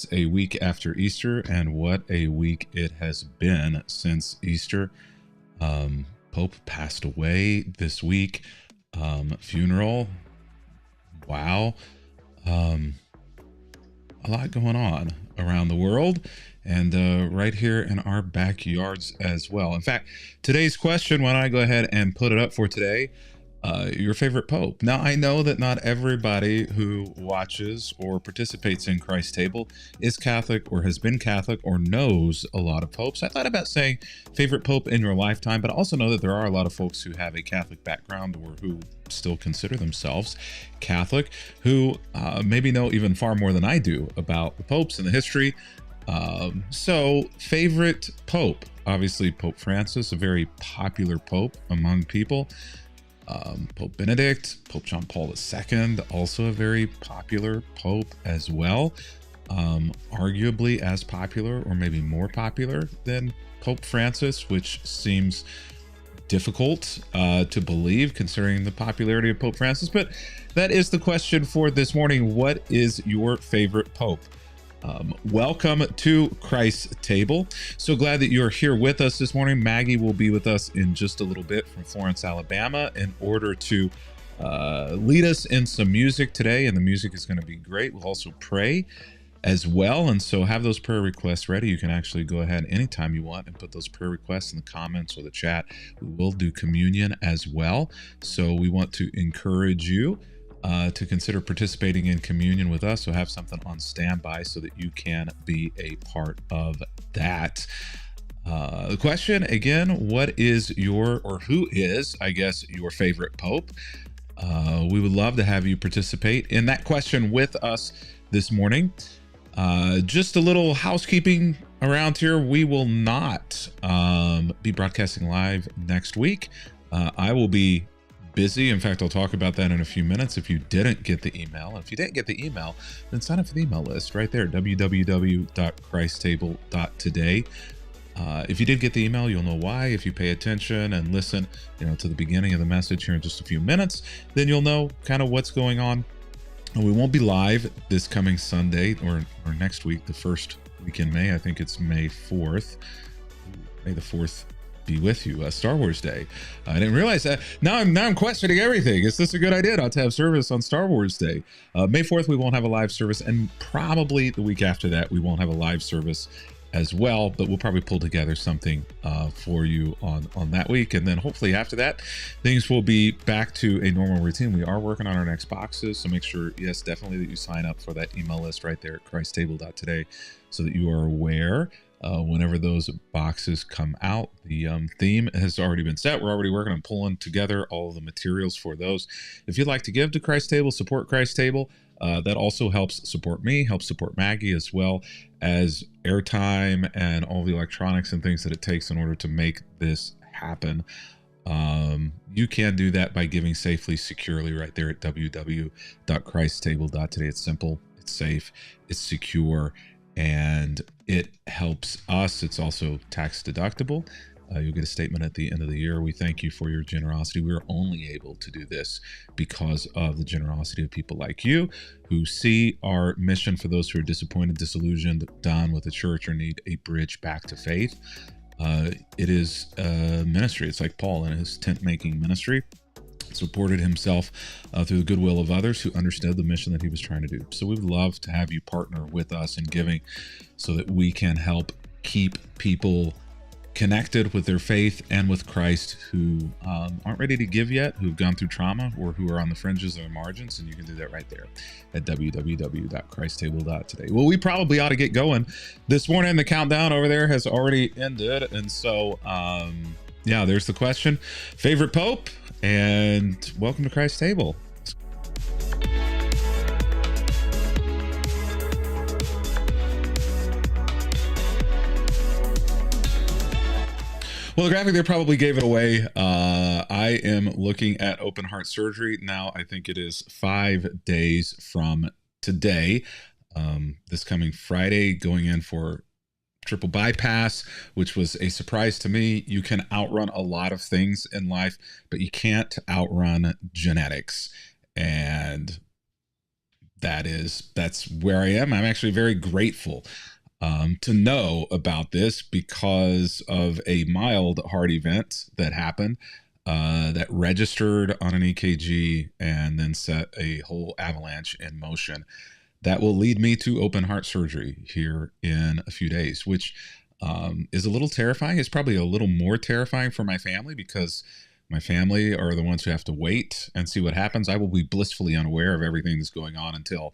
is a week after Easter, and what a week it has been since Easter. Pope passed away this week. Funeral. Wow. A lot going on around the world and right here in our backyards as well. In fact, today's question, why don't I go ahead and put it up for today? Your favorite pope. Now, I know that not everybody who watches or participates in Christ's Table is Catholic or has been Catholic or knows a lot of popes. I thought about saying favorite pope in your lifetime, but I also know that there are a lot of folks who have a Catholic background or who still consider themselves Catholic, who maybe know even far more than I do about the popes and the history. So favorite pope, obviously Pope Francis, a very popular pope among people. Pope Benedict, Pope John Paul II, also a very popular pope as well. Arguably as popular or maybe more popular than Pope Francis, which seems difficult to believe considering the popularity of Pope Francis. But that is the question for this morning. What is your favorite pope? Welcome to Christ's Table. So glad that you're here with us this morning. Maggie will be with us in just a little bit from Florence, Alabama, in order to lead us in some music today. And the music is going to be great. We'll also pray as well. And so have those prayer requests ready. You can actually go ahead anytime you want and put those prayer requests in the comments or the chat. We will do communion as well. So we want to encourage you to consider participating in communion with us. So have something on standby so that you can be a part of that. The question again, what is your, or who is, I guess, your favorite pope? We would love to have you participate in that question with us this morning. Just a little housekeeping around here. We will not be broadcasting live next week. I will be busy. In fact, I'll talk about that in a few minutes. If you didn't get the email, if you didn't get the email, then sign up for the email list right there, www.christtable.today. If you did get the email, you'll know why. If you pay attention and listen, to the beginning of the message here in just a few minutes, then you'll know kind of what's going on. And we won't be live this coming Sunday or next week, the first week in May. I think it's May 4th. May the 4th be with you, Star Wars Day. I didn't realize that. Now I'm questioning everything. Is this a good idea not to have service on Star Wars Day? May 4th, we won't have a live service, and probably the week after that, we won't have a live service as well, but we'll probably pull together something for you on that week. And then hopefully after that, things will be back to a normal routine. We are working on our next boxes, so make sure, yes, definitely that you sign up for that email list right there at christtable.today so that you are aware whenever those boxes come out. The theme has already been set. We're already working on pulling together all of the materials for those. If you'd like to give to Christ's Table, support Christ's Table, that also helps support me, helps support Maggie, as well as airtime and all the electronics and things that it takes in order to make this happen. You can do that by giving safely, securely right there at www.christtable.today. It's simple, it's safe, it's secure, and it helps us. It's also tax deductible. You'll get a statement at the end of the year. We thank you for your generosity. We're only able to do this because of the generosity of people like you who see our mission for those who are disappointed, disillusioned, done with the church, or need a bridge back to faith. It is a ministry. It's like Paul in his tent-making ministry. Supported himself through the goodwill of others who understood the mission that he was trying to do. So we'd love to have you partner with us in giving so that we can help keep people connected with their faith and with Christ who aren't ready to give yet, who've gone through trauma, or who are on the fringes or margins. And you can do that right there at www.christtable.today. Well, we probably ought to get going this morning. The countdown over there has already ended. And so, yeah, there's the question. Favorite pope? And welcome to Christ's Table. Well, the graphic there probably gave it away. I am looking at open heart surgery now. I think it is 5 days from today, this coming Friday, going in for triple bypass, which was a surprise to me. You can outrun a lot of things in life, but you can't outrun genetics. And that's where I am. I'm actually very grateful to know about this because of a mild heart event that happened that registered on an EKG and then set a whole avalanche in motion that will lead me to open heart surgery here in a few days, which is a little terrifying. It's probably a little more terrifying for my family because my family are the ones who have to wait and see what happens. I will be blissfully unaware of everything that's going on until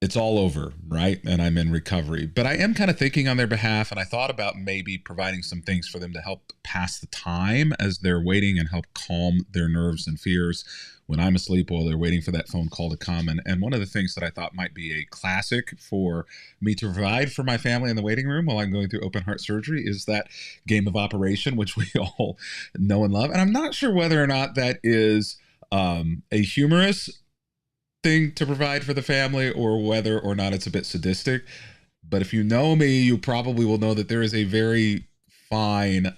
it's all over, right? And I'm in recovery. But I am kind of thinking on their behalf, and I thought about maybe providing some things for them to help pass the time as they're waiting and help calm their nerves and fears when I'm asleep while they're waiting for that phone call to come. And one of the things that I thought might be a classic for me to provide for my family in the waiting room while I'm going through open heart surgery is that game of Operation, which we all know and love. And I'm not sure whether or not that is a humorous thing to provide for the family or whether or not it's a bit sadistic. But if you know me, you probably will know that there is a very fine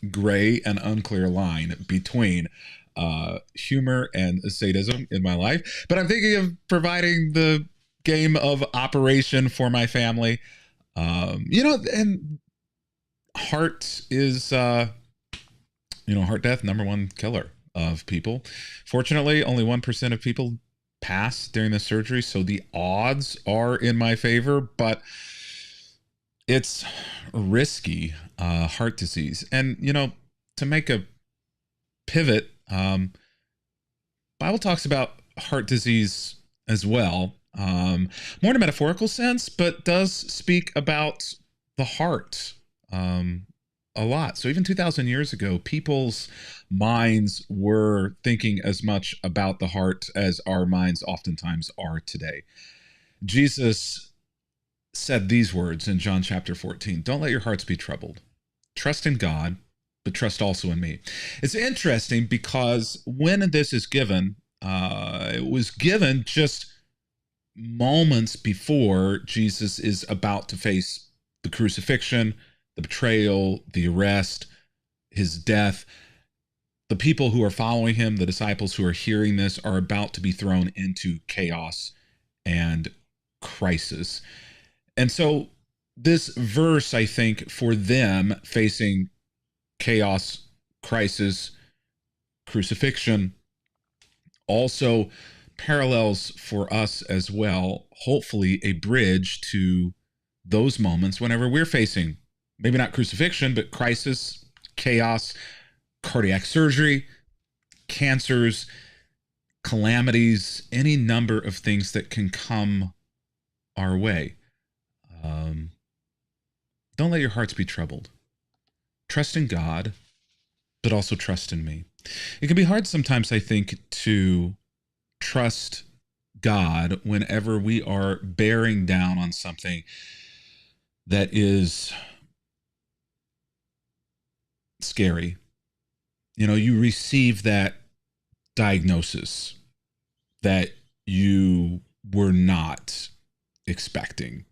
gray and unclear line between humor and sadism in my life. But I'm thinking of providing the game of Operation for my family. And heart is, heart death, number one killer of people. Fortunately, only 1% of people pass during the surgery, so the odds are in my favor, but it's risky, heart disease. And, to make a pivot, Bible talks about heart disease as well, more in a metaphorical sense, but does speak about the heart a lot. So even 2,000 years ago, people's minds were thinking as much about the heart as our minds oftentimes are today. Jesus said these words in John chapter 14, "Don't let your hearts be troubled. Trust in God, but trust also in me." It's interesting because when this is given, it was given just moments before Jesus is about to face the crucifixion, the betrayal, the arrest, his death. The people who are following him, the disciples who are hearing this, are about to be thrown into chaos and crisis. And so this verse, I think, for them facing chaos, crisis, crucifixion, also parallels for us as well, hopefully a bridge to those moments whenever we're facing maybe not crucifixion, but crisis, chaos, cardiac surgery, cancers, calamities, any number of things that can come our way. Don't let your hearts be troubled. Trust in God, but also trust in me. It can be hard sometimes, I think, to trust God whenever we are bearing down on something that is scary. You receive that diagnosis that you were not expecting.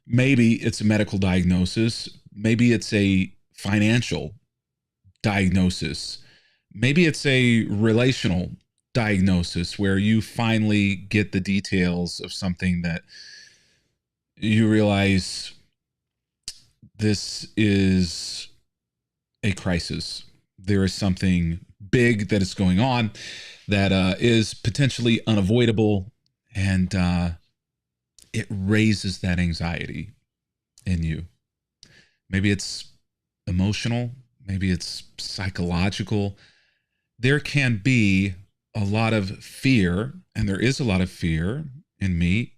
Maybe it's a medical diagnosis. Maybe it's a financial diagnosis. Maybe it's a relational diagnosis where you finally get the details of something that you realize this is a crisis. There is something big that is going on that is potentially unavoidable, and it raises that anxiety in you. Maybe it's emotional, maybe it's psychological. There can be a lot of fear, and there is a lot of fear in me,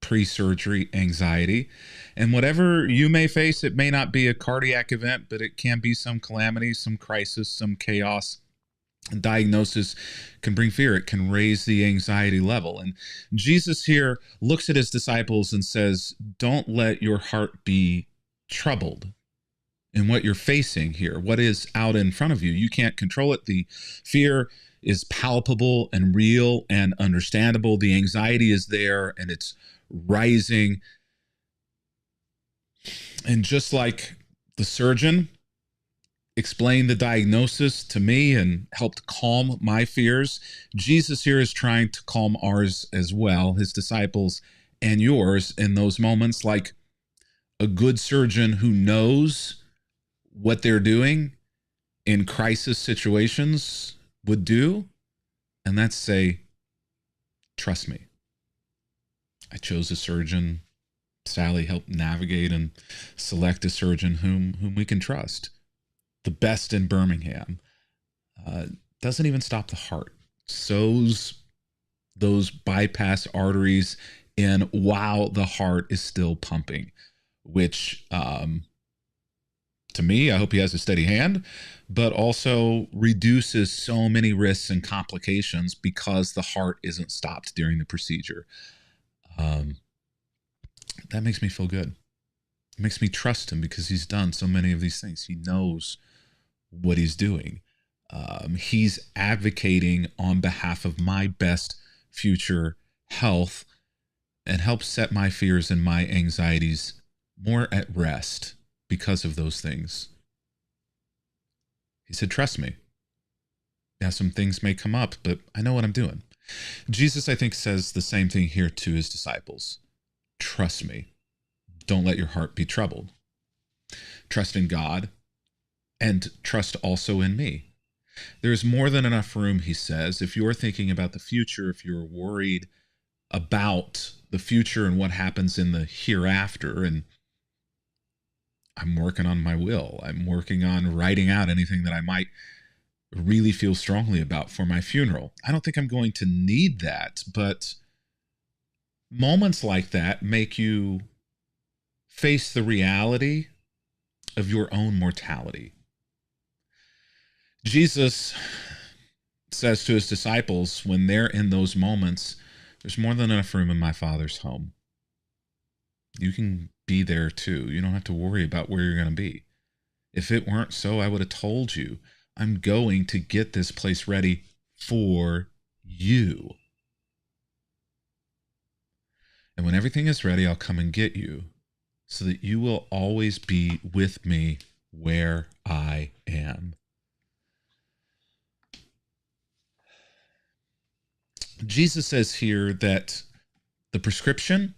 pre-surgery anxiety. And whatever you may face, it may not be a cardiac event, but it can be some calamity, some crisis, some chaos. Diagnosis can bring fear. It can raise the anxiety level. And Jesus here looks at his disciples and says, don't let your heart be troubled in what you're facing here, what is out in front of you. You can't control it. The fear is palpable and real and understandable. The anxiety is there and it's rising. And just like the surgeon explained the diagnosis to me and helped calm my fears. Jesus here is trying to calm ours as well, his disciples and yours in those moments, like a good surgeon who knows what they're doing in crisis situations would do. And that's say, trust me. I chose a surgeon. Sally helped navigate and select a surgeon whom we can trust. The best in Birmingham. Doesn't even stop the heart. Sews those bypass arteries in while the heart is still pumping, which to me, I hope he has a steady hand, but also reduces so many risks and complications because the heart isn't stopped during the procedure. That makes me feel good. It makes me trust him because he's done so many of these things. He knows what he's doing. He's advocating on behalf of my best future health and helps set my fears and my anxieties more at rest because of those things. He said, trust me. Yeah, some things may come up, but I know what I'm doing. Jesus, I think, says the same thing here to his disciples. Trust me. Don't let your heart be troubled. Trust in God and trust also in me. There is more than enough room, he says. If you're thinking about the future, if you're worried about the future and what happens in the hereafter, and I'm working on my will. I'm working on writing out anything that I might really feel strongly about for my funeral. I don't think I'm going to need that, but moments like that make you face the reality of your own mortality. Jesus says to his disciples when they're in those moments, there's more than enough room in my Father's home. You can be there too. You don't have to worry about where you're going to be. If it weren't so, I would have told you, I'm going to get this place ready for you. And when everything is ready, I'll come and get you so that you will always be with me where I am. Jesus says here that the prescription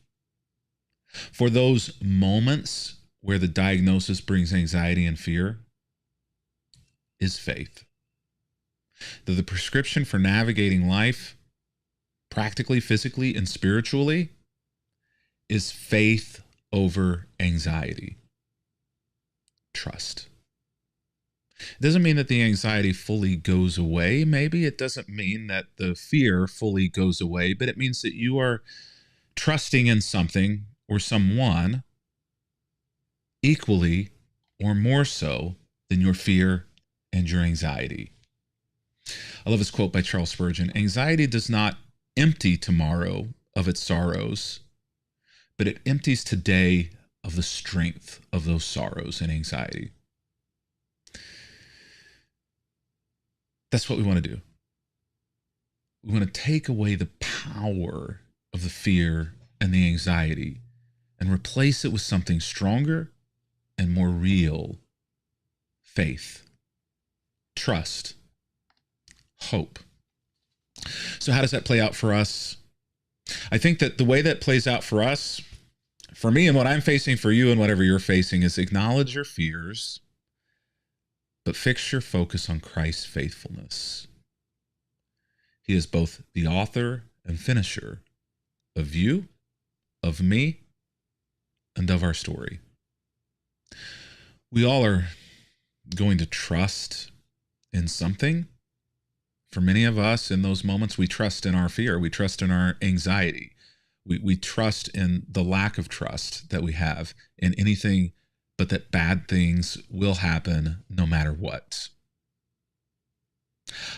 for those moments where the diagnosis brings anxiety and fear is faith. That the prescription for navigating life, practically, physically, and spiritually, is faith over anxiety. Trust. It doesn't mean that the anxiety fully goes away. Maybe it doesn't mean that the fear fully goes away, but it means that you are trusting in something or someone equally or more so than your fear and your anxiety. I love this quote by Charles Spurgeon. Anxiety does not empty tomorrow of its sorrows, but it empties today of the strength of those sorrows and anxiety. That's what we want to do. We want to take away the power of the fear and the anxiety and replace it with something stronger and more real. Faith, trust, hope. So how does that play out for us? I think that the way that plays out for us, for me and what I'm facing, for you and whatever you're facing, is acknowledge your fears, but fix your focus on Christ's faithfulness. He is both the author and finisher of you, of me, and of our story. We all are going to trust in something. For many of us, in those moments, we trust in our fear. We trust in our anxiety. We trust in the lack of trust that we have in anything but that bad things will happen no matter what.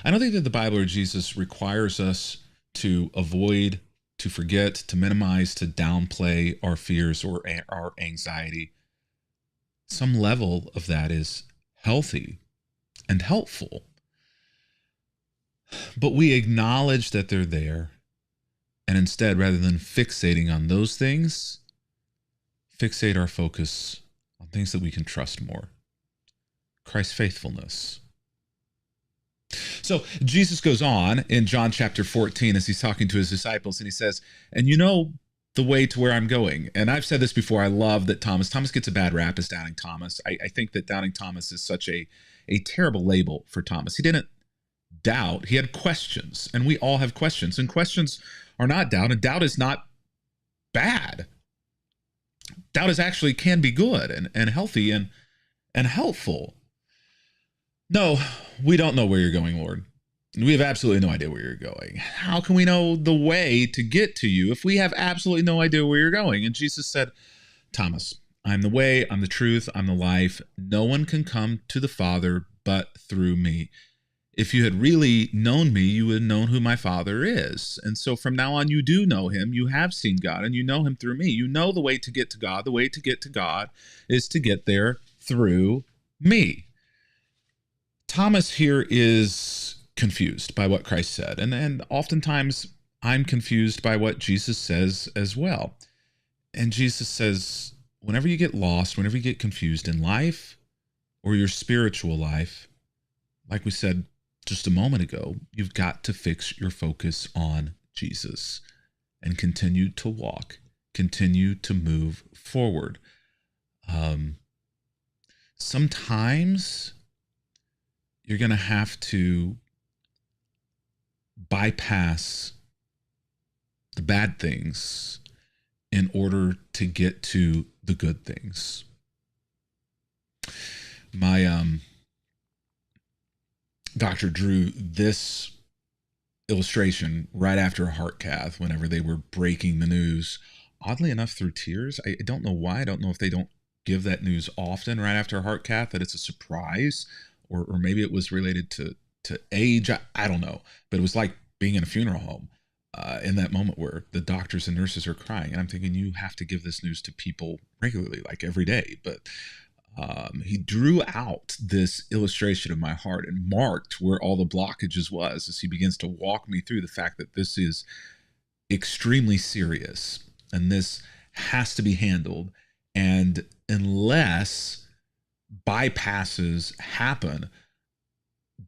I don't think that the Bible or Jesus requires us to avoid, to forget, to minimize, to downplay our fears or our anxiety. Some level of that is healthy and helpful. But we acknowledge that they're there. And instead, rather than fixating on those things, fixate our focus on things that we can trust more. Christ's faithfulness. So Jesus goes on in John chapter 14 as he's talking to his disciples, and he says, and you know the way to where I'm going. And I've said this before. I love that Thomas gets a bad rap as Doubting Thomas. I think that Doubting Thomas is such a terrible label for Thomas. He didn't doubt. He had questions, and we all have questions, and questions are not doubt, and doubt is not bad. Doubt is actually can be good and healthy and helpful. No, we don't know where you're going, Lord. We have absolutely no idea where you're going. How can we know the way to get to you if we have absolutely no idea where you're going? And Jesus said, Thomas, I'm the way, I'm the truth, I'm the life. No one can come to the Father but through me. If you had really known me, you would have known who my Father is. And so from now on, you do know him. You have seen God, and you know him through me. You know the way to get to God. The way to get to God is to get there through me. Thomas here is confused by what Christ said. And oftentimes I'm confused by what Jesus says as well. And Jesus says, whenever you get lost, whenever you get confused in life or your spiritual life, like we said just a moment ago, you've got to fix your focus on Jesus and continue to walk, continue to move forward. Sometimes you're going to have to bypass the bad things in order to get to the good things. My doctor drew this illustration right after a heart cath whenever they were breaking the news, oddly enough through tears. I don't know why. I don't know if they don't give that news often right after a heart cath, that it's a surprise, or maybe it was related to age. I don't know, but it was like being in a funeral home in that moment where the doctors and nurses are crying. And I'm thinking, you have to give this news to people regularly, like every day. But he drew out this illustration of my heart and marked where all the blockages was as he begins to walk me through the fact that this is extremely serious and this has to be handled. And unless bypasses happen,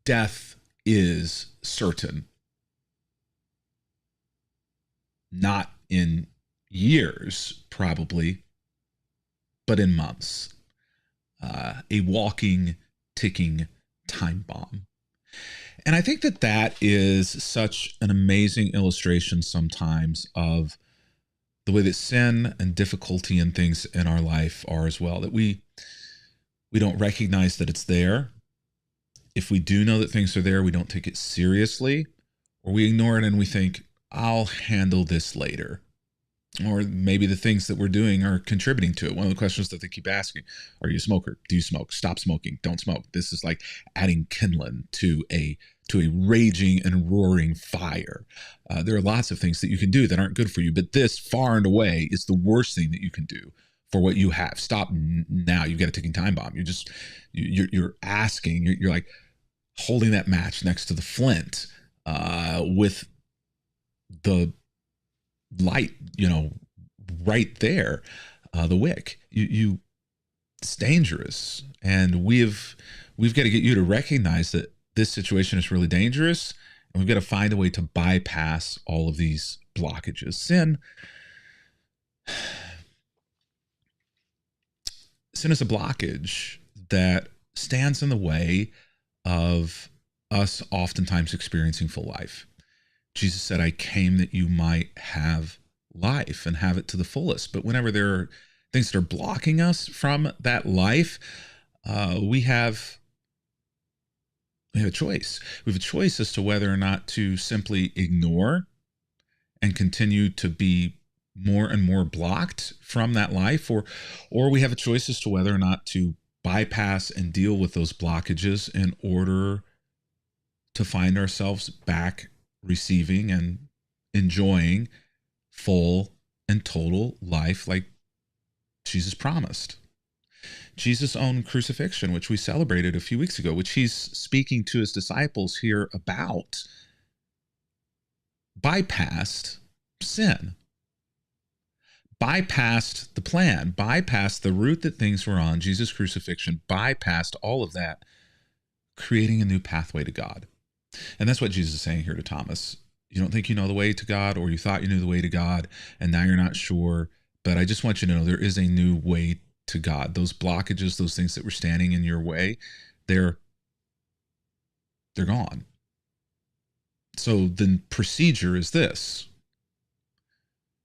death is certain. Not in years, probably, but in months. A walking, ticking time bomb. And I think that that is such an amazing illustration sometimes of the way that sin and difficulty and things in our life are as well, that we don't recognize that it's there. If we do know that things are there, we don't take it seriously, or we ignore it and we think, I'll handle this later. Or maybe the things that we're doing are contributing to it. One of the questions that they keep asking, are you a smoker? Do you smoke? Stop smoking. Don't smoke. This is like adding kindling to a raging and roaring fire. There are lots of things that you can do that aren't good for you, but this far and away is the worst thing that you can do for what you have. Stop now. You've got a ticking time bomb. You're asking, you're like holding that match next to the flint with the light, right there, the wick. It's dangerous, and we've got to get you to recognize that this situation is really dangerous, and we've got to find a way to bypass all of these blockages. Sin is a blockage that stands in the way of us oftentimes experiencing full life. Jesus said, I came that you might have life and have it to the fullest. But whenever there are things that are blocking us from that life, we have a choice. We have a choice as to whether or not to simply ignore and continue to be more and more blocked from that life, or we have a choice as to whether or not to bypass and deal with those blockages in order to find ourselves back receiving and enjoying full and total life like Jesus promised. Jesus' own crucifixion, which we celebrated a few weeks ago, which he's speaking to his disciples here about, bypassed sin, bypassed the plan, bypassed the route that things were on. Jesus' crucifixion bypassed all of that creating a new pathway to God. And that's what Jesus is saying here to Thomas. You don't think you know the way to God, or you thought you knew the way to God, and now you're not sure. But I just want you to know there is a new way to God. Those blockages, those things that were standing in your way, they're gone. So the procedure is this.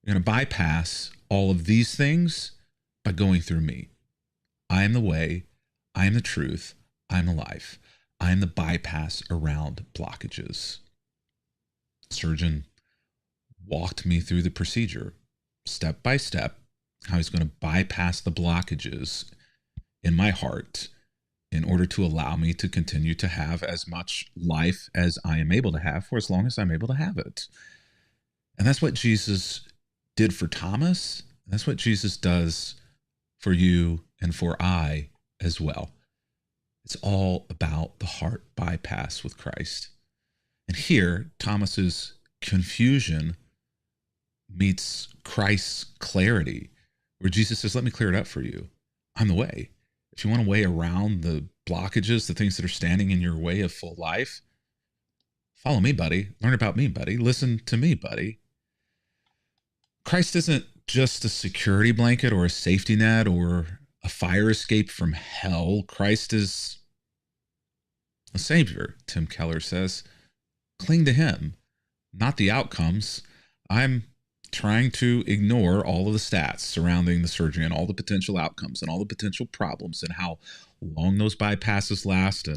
You're going to bypass all of these things by going through me. I am the way. I am the truth. I am the life. I am the bypass around blockages. Surgeon walked me through the procedure, step by step, how he's going to bypass the blockages in my heart in order to allow me to continue to have as much life as I am able to have for as long as I'm able to have it. And that's what Jesus did for Thomas. That's what Jesus does for you and for I as well. It's all about the heart bypass with Christ. And here, Thomas's confusion meets Christ's clarity, where Jesus says, let me clear it up for you. I'm the way. If you want a way around the blockages, the things that are standing in your way of full life, follow me, buddy. Learn about me, buddy. Listen to me, buddy. Christ isn't just a security blanket or a safety net or a fire escape from hell. Christ is a savior, Tim Keller says. Cling to him, not the outcomes. I'm trying to ignore all of the stats surrounding the surgery and all the potential outcomes and all the potential problems and how long those bypasses last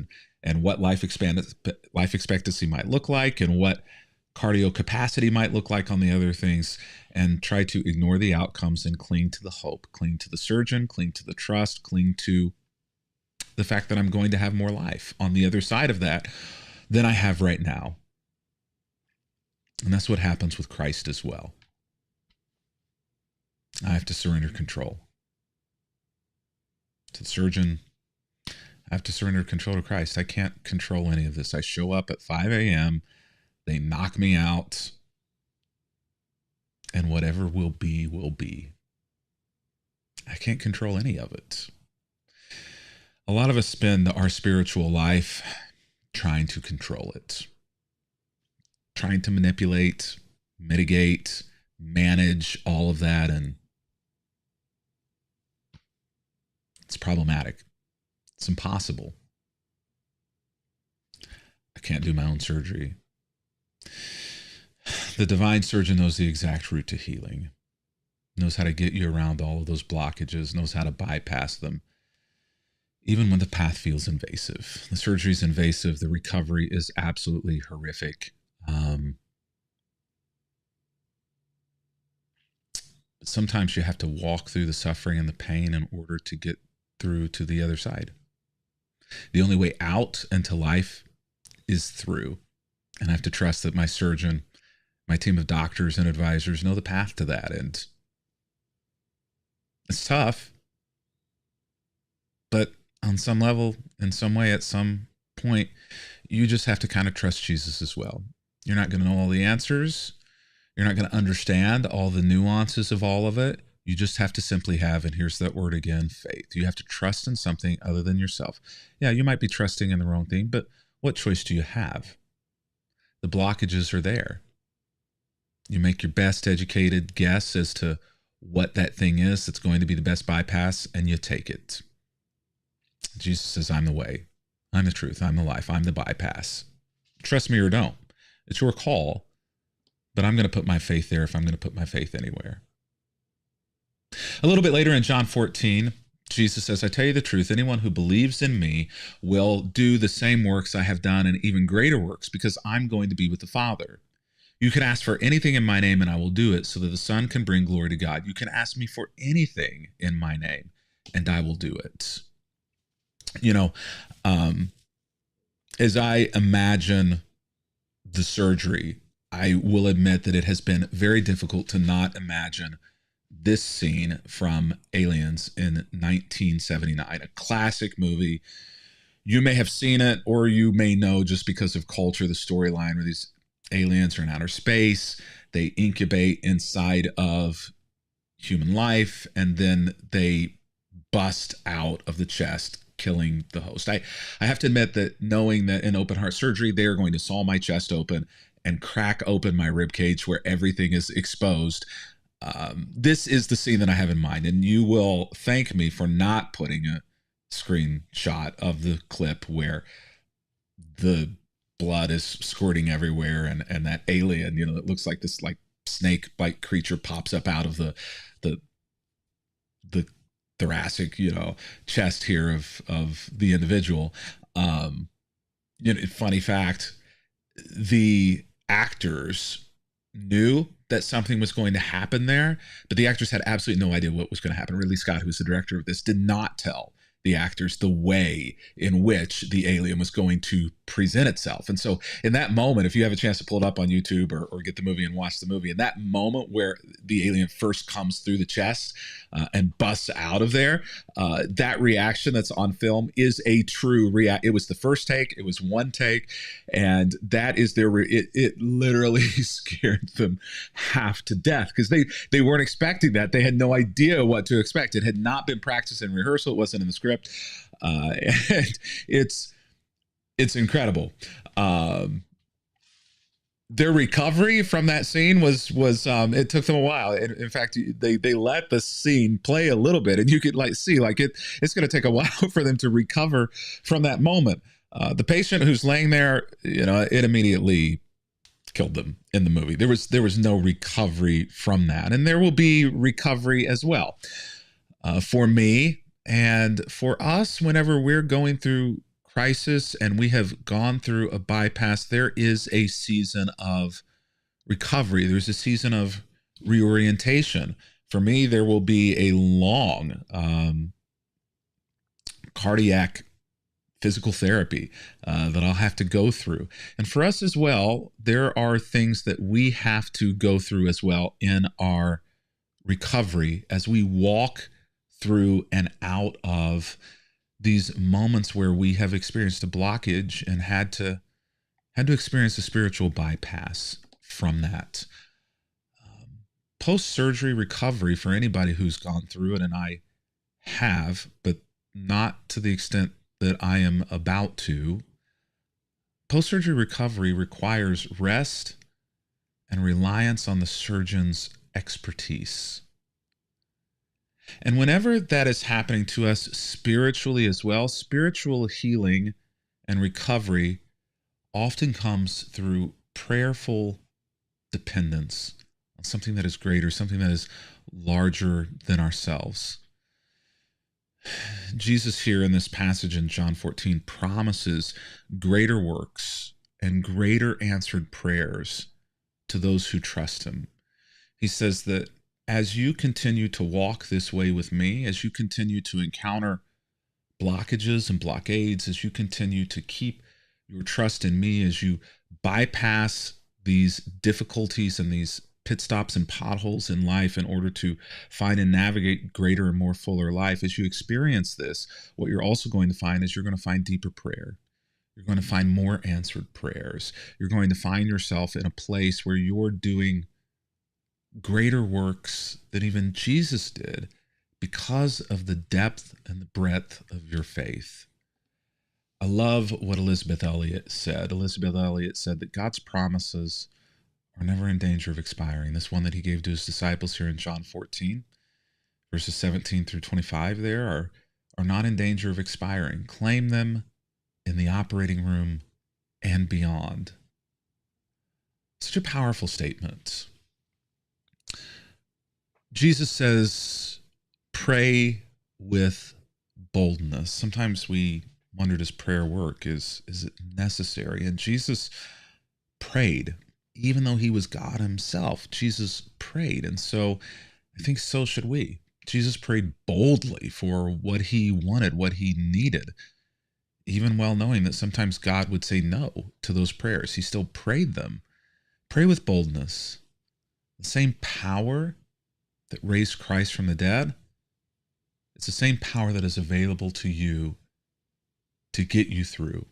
and what life expectancy might look like and what cardio capacity might look like on the other things, and try to ignore the outcomes and cling to the hope, cling to the surgeon, cling to the trust, cling to the fact that I'm going to have more life on the other side of that than I have right now. And that's what happens with Christ as well. I have to surrender control to the surgeon. I have to surrender control to Christ. I can't control any of this. I show up at 5 a.m. They knock me out. And whatever will be, will be. I can't control any of it. A lot of us spend our spiritual life trying to control it, trying to manipulate, mitigate, manage all of that, and it's problematic. It's impossible. I can't do my own surgery. The divine surgeon knows the exact route to healing, knows how to get you around all of those blockages, knows how to bypass them, even when the path feels invasive. The surgery is invasive. The recovery is absolutely horrific. Sometimes you have to walk through the suffering and the pain in order to get through to the other side. The only way out into life is through. And I have to trust that my surgeon, my team of doctors and advisors know the path to that. And it's tough, but on some level, in some way, at some point, you just have to kind of trust Jesus as well. You're not going to know all the answers. You're not going to understand all the nuances of all of it. You just have to simply have, and here's that word again, faith. You have to trust in something other than yourself. Yeah, you might be trusting in the wrong thing, but what choice do you have? The blockages are there. You make your best educated guess as to what that thing is that's going to be the best bypass, and you take it. Jesus says, I'm the way, I'm the truth, I'm the life, I'm the bypass. Trust me or don't. It's your call, but I'm going to put my faith there if I'm going to put my faith anywhere. A little bit later in John 14, Jesus says, I tell you the truth, anyone who believes in me will do the same works I have done and even greater works, because I'm going to be with the Father. You can ask for anything in my name and I will do it, so that the Son can bring glory to God. You can ask me for anything in my name and I will do it. You know, as I imagine the surgery, I will admit that it has been very difficult to not imagine this scene from Aliens in 1979, a classic movie. You may have seen it, or you may know just because of culture, the storyline where these aliens are in outer space, they incubate inside of human life, and then they bust out of the chest killing the host. I have to admit that knowing that in open heart surgery, they are going to saw my chest open and crack open my rib cage where everything is exposed. This is the scene that I have in mind, and you will thank me for not putting a screenshot of the clip where the blood is squirting everywhere, and that alien, it looks like this like snake bite creature pops up out of the thoracic, chest here of the individual. Funny fact, the actors knew that something was going to happen there, but the actors had absolutely no idea what was going to happen. Ridley Scott, who's the director of this, did not tell the actors the way in which the alien was going to present itself. And so in that moment, if you have a chance to pull it up on YouTube or get the movie and watch the movie, in that moment where the alien first comes through the chest and busts out of there, that reaction that's on film is a true reaction. It was the first take. It was one take. And that is it literally scared them half to death because they weren't expecting that. They had no idea what to expect. It had not been practiced in rehearsal. It wasn't in the script. And it's incredible. Their recovery from that scene was it took them a while. In fact, they let the scene play a little bit, and you could see it's going to take a while for them to recover from that moment. The patient who's laying there, it immediately killed them in the movie. There was no recovery from that, and there will be recovery as well for me and for us whenever we're going through crisis and we have gone through a bypass. There is a season of recovery. There's a season of reorientation. For me, there will be a long cardiac physical therapy that I'll have to go through. And for us as well, there are things that we have to go through as well in our recovery as we walk through and out of these moments where we have experienced a blockage and had to experience a spiritual bypass from that. Post-surgery recovery for anybody who's gone through it, and I have, but not to the extent that I am about to. Post-surgery recovery requires rest and reliance on the surgeon's expertise. And whenever that is happening to us spiritually as well, spiritual healing and recovery often comes through prayerful dependence on something that is greater, something that is larger than ourselves. Jesus here in this passage in John 14 promises greater works and greater answered prayers to those who trust him. He says that as you continue to walk this way with me, as you continue to encounter blockages and blockades, as you continue to keep your trust in me, as you bypass these difficulties and these pit stops and potholes in life in order to find and navigate greater and more fuller life, as you experience this, what you're also going to find is you're going to find deeper prayer. You're going to find more answered prayers. You're going to find yourself in a place where you're doing greater works than even Jesus did because of the depth and the breadth of your faith. I love what Elizabeth Elliot said. Elizabeth Elliot said that God's promises are never in danger of expiring. This one that he gave to his disciples here in John 14, verses 17 through 25 there are not in danger of expiring. Claim them in the operating room and beyond. Such a powerful statement. Jesus says, pray with boldness. Sometimes we wonder, does prayer work? Is it necessary? And Jesus prayed. Even though he was God himself, Jesus prayed. And so I think so should we. Jesus prayed boldly for what he wanted, what he needed, even while knowing that sometimes God would say no to those prayers. He still prayed them. Pray with boldness. The same power that raised Christ from the dead, it's the same power that is available to you to get you through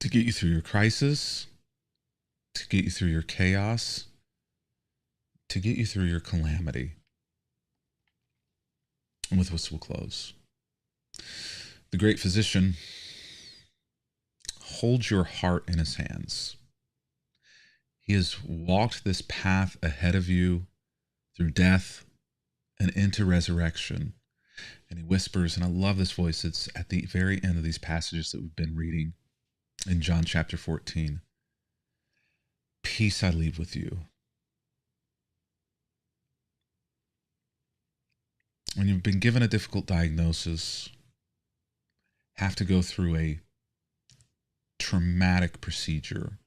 your crisis, to get you through your chaos, to get you through your calamity. And with this, we'll close. The great physician holds your heart in his hands. He has walked this path ahead of you through death and into resurrection. And he whispers, and I love this voice, it's at the very end of these passages that we've been reading in John chapter 14. Peace I leave with you. When you've been given a difficult diagnosis, have to go through a traumatic procedure,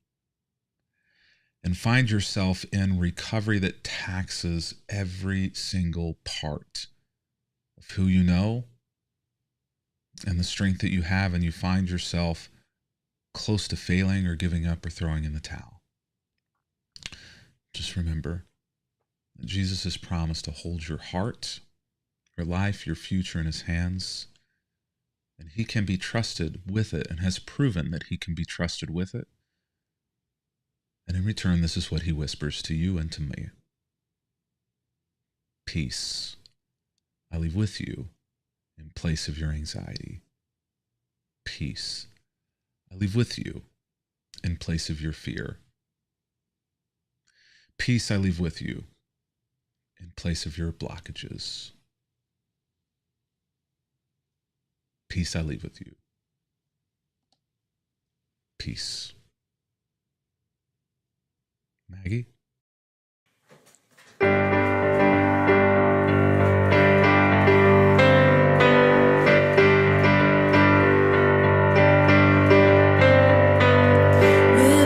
and find yourself in recovery that taxes every single part of who you know and the strength that you have, and you find yourself close to failing or giving up or throwing in the towel. Just remember that Jesus has promised to hold your heart, your life, your future in his hands, and he can be trusted with it and has proven that he can be trusted with it. And in return, this is what he whispers to you and to me. Peace I leave with you in place of your anxiety. Peace I leave with you in place of your fear. Peace I leave with you in place of your blockages. Peace I leave with you. Peace. Maggie? When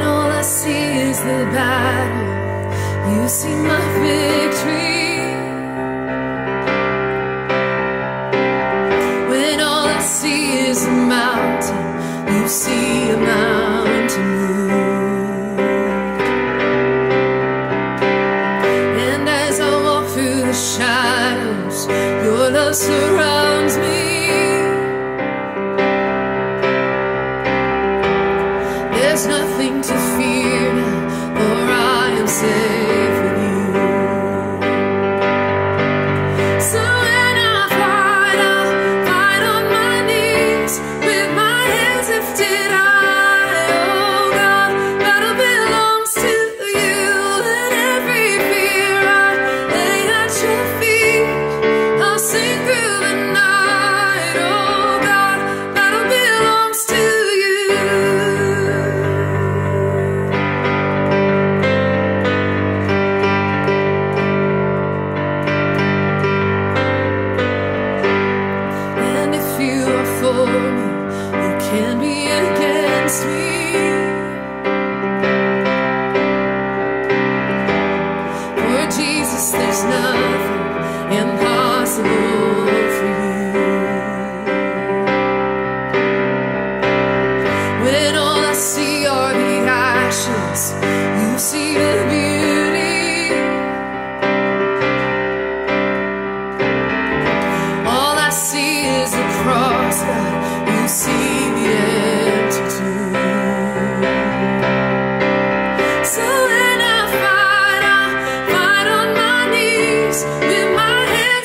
all I see is the battle, you see my victory. When all I see is a mountain, you see a mountain move. And as I walk through the shadows, your love surrounds me. There's nothing to fear now, for I am safe with you. So when I fight on my knees with my hands lifted high. Oh God, battle belongs to you, and every fear I lay at your feet. I'll sing through the night. Oh God, battle belongs to you. And if you are for me, you can be against me. For Jesus, there's nothing impossible for you. When all I see are the ashes, you see the beauty. All I see is the cross, God. You see the empty tomb. So when I fight on my knees with my hands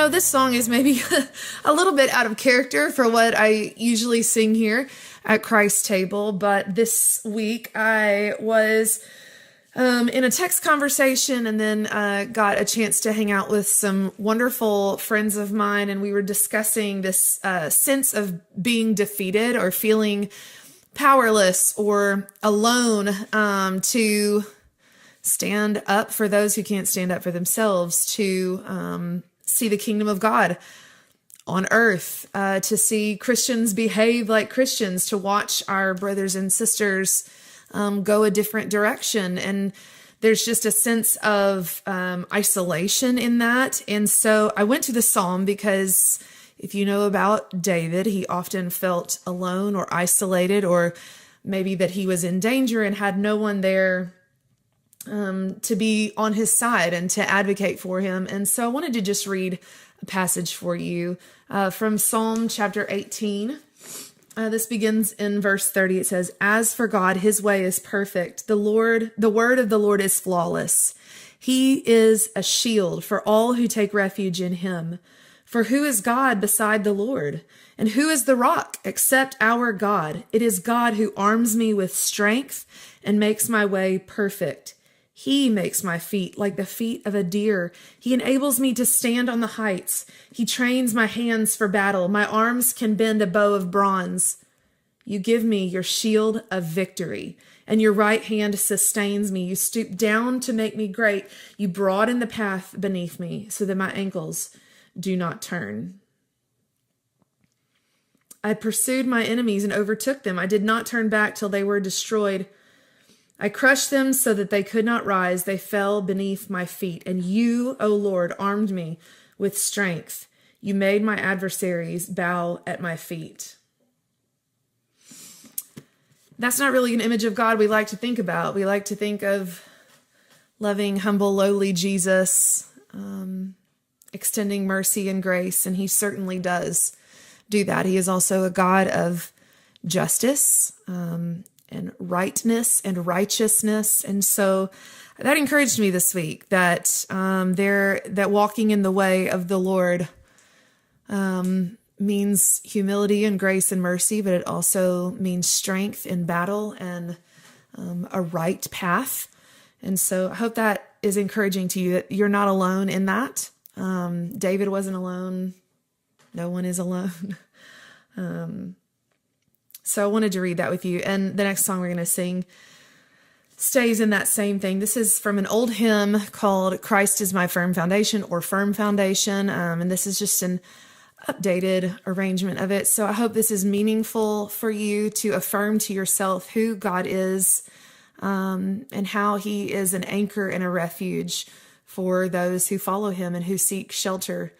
know, this song is maybe a little bit out of character for what I usually sing here at Christ's table, but this week I was in a text conversation and then got a chance to hang out with some wonderful friends of mine, and we were discussing this sense of being defeated or feeling powerless or alone to stand up for those who can't stand up for themselves, to see the kingdom of God on earth, to see Christians behave like Christians, to watch our brothers and sisters go a different direction. And there's just a sense of isolation in that. And so I went to the Psalm because if you know about David, he often felt alone or isolated, or maybe that he was in danger and had no one there to be on his side and to advocate for him. And so I wanted to just read a passage for you from Psalm chapter 18. This begins in verse 30. It says, "As for God, his way is perfect. The word of the Lord is flawless. He is a shield for all who take refuge in him. For who is God beside the Lord? And who is the rock except our God? It is God who arms me with strength and makes my way perfect. He makes my feet like the feet of a deer. He enables me to stand on the heights. He trains my hands for battle. My arms can bend a bow of bronze. You give me your shield of victory, and your right hand sustains me. You stoop down to make me great. You broaden the path beneath me so that my ankles do not turn. I pursued my enemies and overtook them. I did not turn back till they were destroyed. I crushed them so that they could not rise. They fell beneath my feet. And you, O Lord, armed me with strength. You made my adversaries bow at my feet." That's not really an image of God we like to think about. We like to think of loving, humble, lowly Jesus, extending mercy and grace, and he certainly does do that. He is also a God of justice, and rightness and righteousness. And so that encouraged me this week that that walking in the way of the Lord means humility and grace and mercy, but it also means strength in battle and a right path. And so I hope that is encouraging to you, that you're not alone in that. David wasn't alone. No one is alone. So I wanted to read that with you. And the next song we're going to sing stays in that same thing. This is from an old hymn called "Christ is My Firm Foundation" or "Firm Foundation." And this is just an updated arrangement of it. So I hope this is meaningful for you to affirm to yourself who God is, and how he is an anchor and a refuge for those who follow him and who seek shelter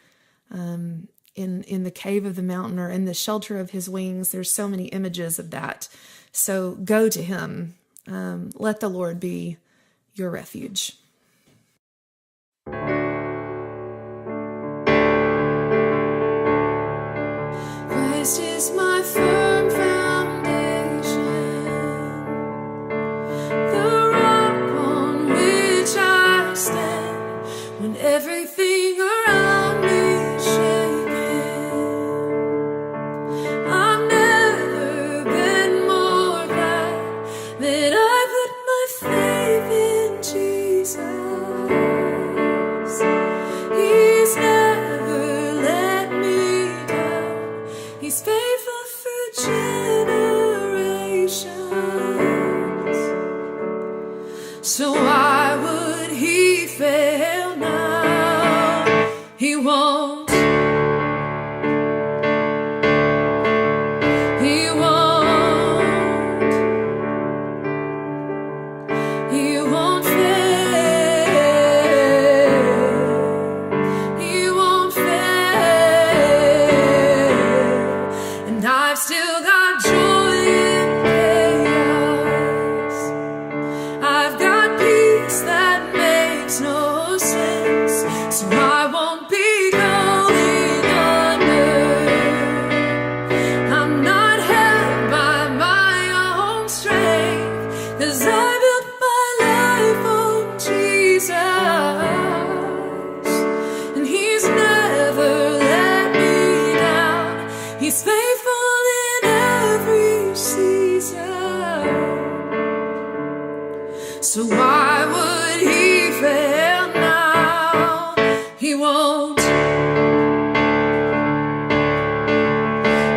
in the cave of the mountain or in the shelter of his wings. There's so many images of that. So go to him. Let the Lord be your refuge. Christ is my firm foundation, the rock on which I stand when everything around me is shaking. I've never been more glad that I put my faith in Jesus. He's never let me down. He's faithful through So why would he fail now? He won't.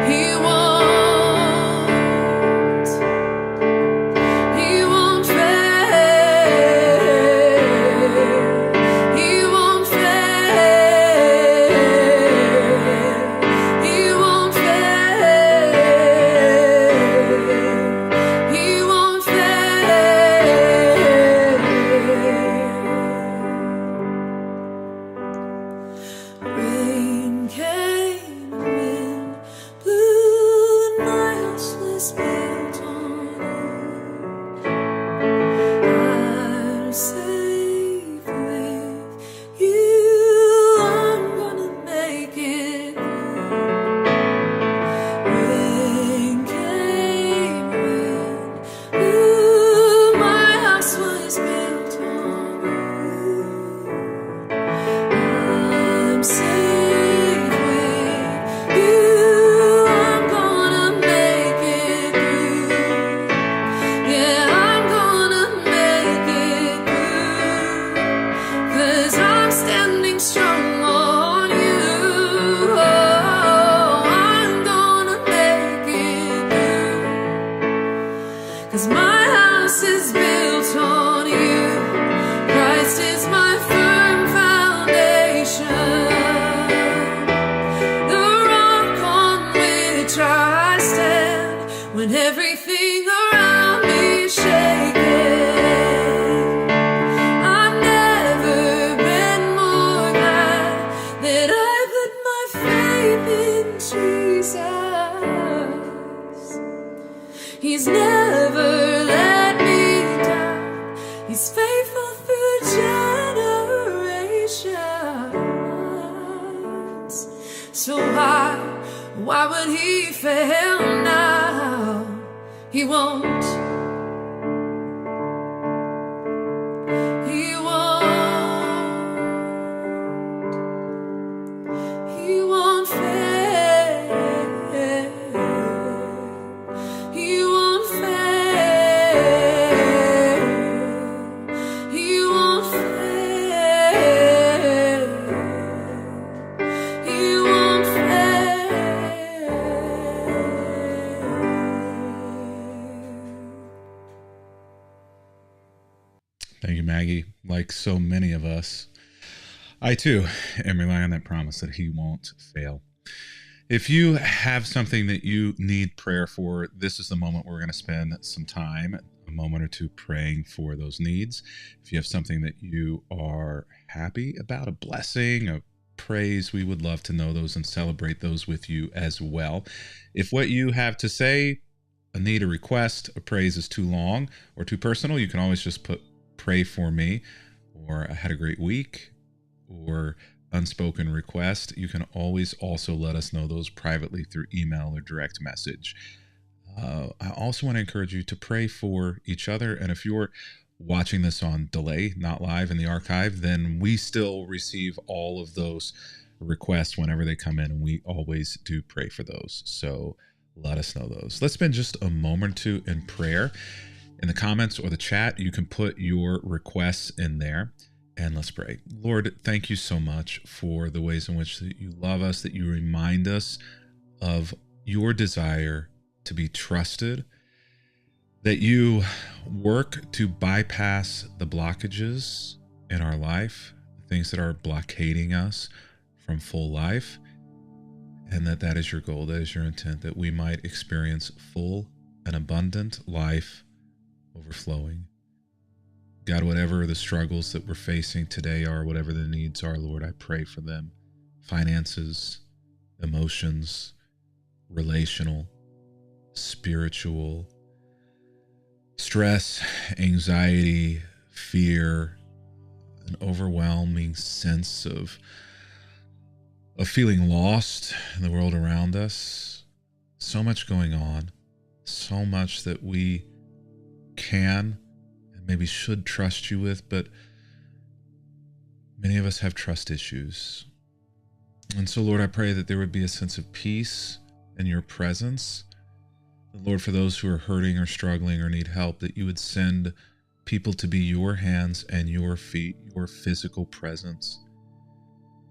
He won't. He won't fail. He won't fail. He won't fail. He won't fail. Rain came, wind blew, and my house was built on it. I'm safe with you. I'm gonna make it through. Rain came, wind blew, my house was built on you. I'm safe with you. I'm gonna make it through. Yeah, I'm gonna make it through. 'Cause I'm standing strong on you. Oh, I'm gonna make it through. 'Cause my house is built on you. Christ is my firm foundation, the rock on which I stand when everything around me is shaking. I've never been more glad that I put my faith in Jesus. He's never let me down. He's faithful through generations. So why would he fail now? He won't. He won't. He won't fail. He won't fail. He won't fail. He won't fail. Thank you, Maggie. Like so many of us, I too am relying on that promise that he won't fail. If you have something that you need prayer for, this is the moment where we're going to spend some time, a moment or two, praying for those needs. If you have something that you are happy about, a blessing, a praise, we would love to know those and celebrate those with you as well. If what you have to say, a need, a request, a praise is too long or too personal, you can always just put pray for me, or I had a great week, or unspoken request. You can always also let us know those privately through email or direct message. I also want to encourage you to pray for each other. And if you're watching this on delay, not live in the archive, then we still receive all of those requests whenever they come in, and we always do pray for those. So let us know those. Let's spend just a moment or two in prayer. In the comments or the chat, you can put your requests in there, and let's pray. Lord, thank you so much for the ways in which that you love us, that you remind us of your desire to be trusted, that you work to bypass the blockages in our life, things that are blockading us from full life, and that is your goal, that is your intent, that we might experience full and abundant life overflowing. God, whatever the struggles that we're facing today are, whatever the needs are, Lord, I pray for them. Finances, emotions, relational, spiritual, stress, anxiety, fear, an overwhelming sense of feeling lost in the world around us. So much going on, so much that we can and maybe should trust you with, but many of us have trust issues. And so, Lord, I pray that there would be a sense of peace in your presence. Lord, for those who are hurting or struggling or need help, that you would send people to be your hands and your feet, your physical presence.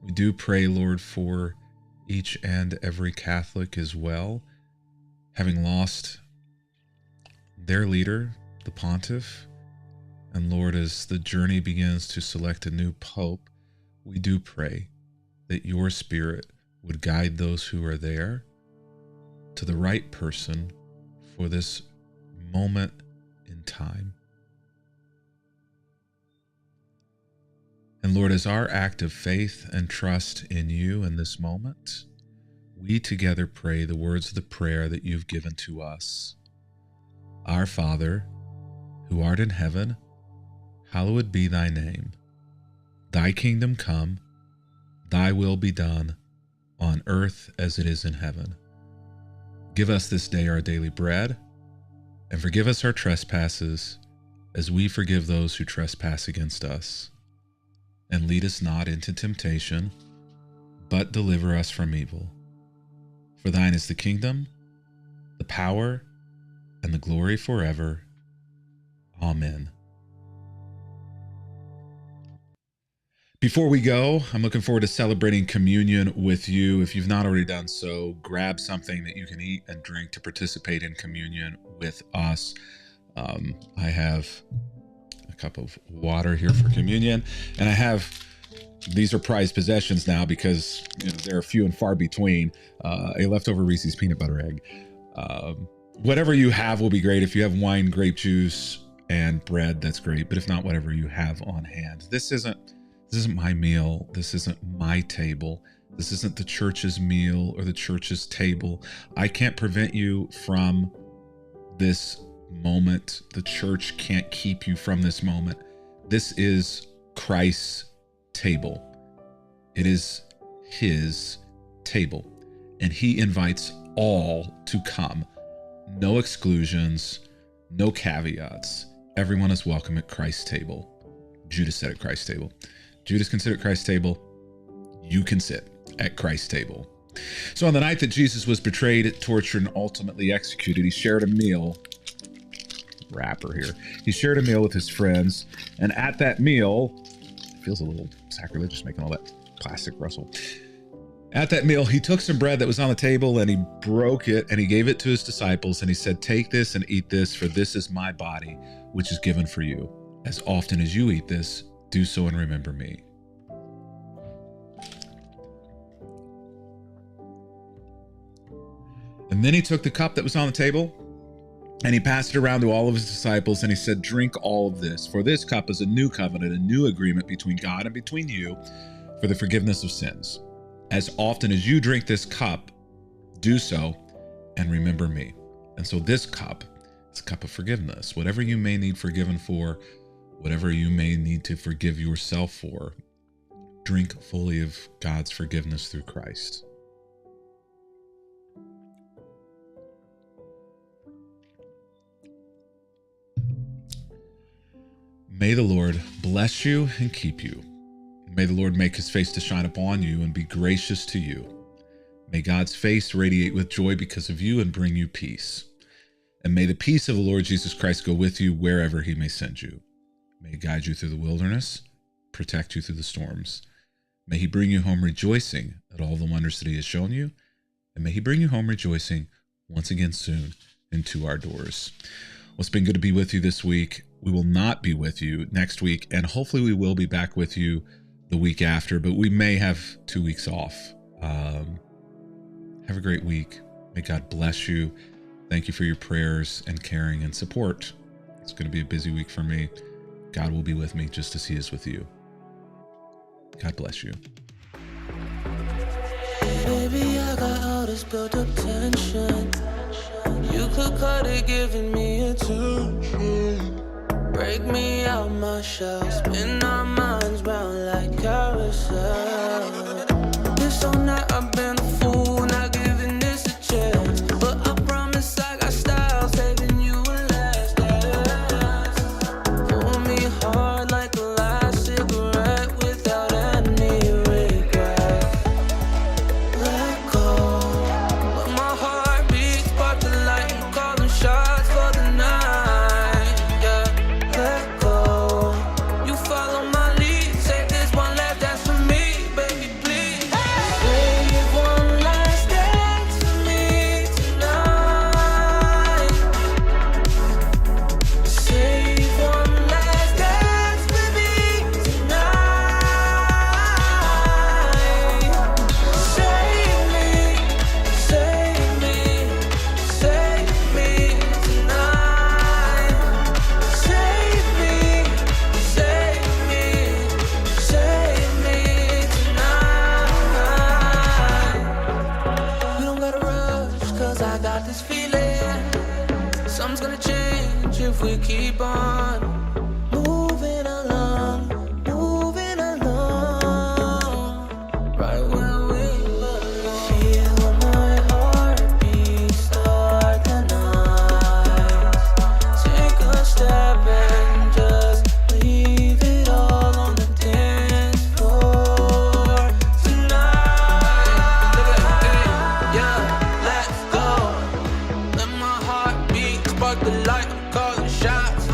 We do pray, Lord, for each and every Catholic as well, having lost their leader, the pontiff. And Lord, as the journey begins to select a new pope, we do pray that your Spirit would guide those who are there to the right person for this moment in time. And Lord, as our act of faith and trust in you in this moment, we together pray the words of the prayer that you've given to us. Our Father, who art in heaven, hallowed be thy name. Thy kingdom come, thy will be done, on earth as it is in heaven. Give us this day our daily bread, and forgive us our trespasses, as we forgive those who trespass against us. And lead us not into temptation, but deliver us from evil. For thine is the kingdom, the power, and the glory forever. Amen. Before we go, I'm looking forward to celebrating communion with you. If you've not already done so, grab something that you can eat and drink to participate in communion with us. I have a cup of water here for communion, and I have, these are prized possessions now because they're few and far between, a leftover Reese's peanut butter egg. Whatever you have will be great. If you have wine, grape juice, and bread, that's great. But if not, whatever you have on hand. This isn't my meal. This isn't my table. This isn't the church's meal or the church's table. I can't prevent you from this moment. The church can't keep you from this moment. This is Christ's table. It is his table, and he invites all to come. No exclusions, no caveats. Everyone is welcome at Christ's table. Judas sat at Christ's table. Judas can sit at Christ's table. You can sit at Christ's table. So on the night that Jesus was betrayed, tortured, and ultimately executed, he shared a meal. Wrapper here. He shared a meal with his friends, and at that meal, it feels a little sacrilegious making all that plastic rustle. At that meal, he took some bread that was on the table and he broke it and he gave it to his disciples and he said, "Take this and eat this, for this is my body, which is given for you. As often as you eat this, do so and remember me." And then he took the cup that was on the table and he passed it around to all of his disciples and he said, "Drink all of this, for this cup is a new covenant, a new agreement between God and between you for the forgiveness of sins. As often as you drink this cup, do so and remember me." And so this cup is a cup of forgiveness. Whatever you may need forgiven for, whatever you may need to forgive yourself for, drink fully of God's forgiveness through Christ. May the Lord bless you and keep you. May the Lord make his face to shine upon you and be gracious to you. May God's face radiate with joy because of you and bring you peace. And may the peace of the Lord Jesus Christ go with you wherever he may send you. May he guide you through the wilderness, protect you through the storms. May he bring you home rejoicing at all the wonders that he has shown you. And may he bring you home rejoicing once again soon into our doors. Well, it's been good to be with you this week. We will not be with you next week, and hopefully we will be back with you the week after, but we may have 2 weeks off. Have a great week. May God bless you. Thank you for your prayers and caring and support. It's going to be a busy week for me. God will be with me just as he is with you. God bless you. Baby, I got all this built up tension. You could cut it, giving me attention. Break me out my shell, spin our minds round like carousel. This all night I've been a fool, not giving this a chance. But I promise I got style, saving you a last dance. Pull me hard like a last cigarette without any regret. Let go, but my heart beats spark the light. I'm calling shots for the night. Yeah, let go. gonna change if we keep on moving along, right where we belong. Feel my heartbeat start the night. Take a step and just leave it all on the dance floor tonight. Look at it, yeah, let's go. Let my heart beat, spark the light, I'm calling shots.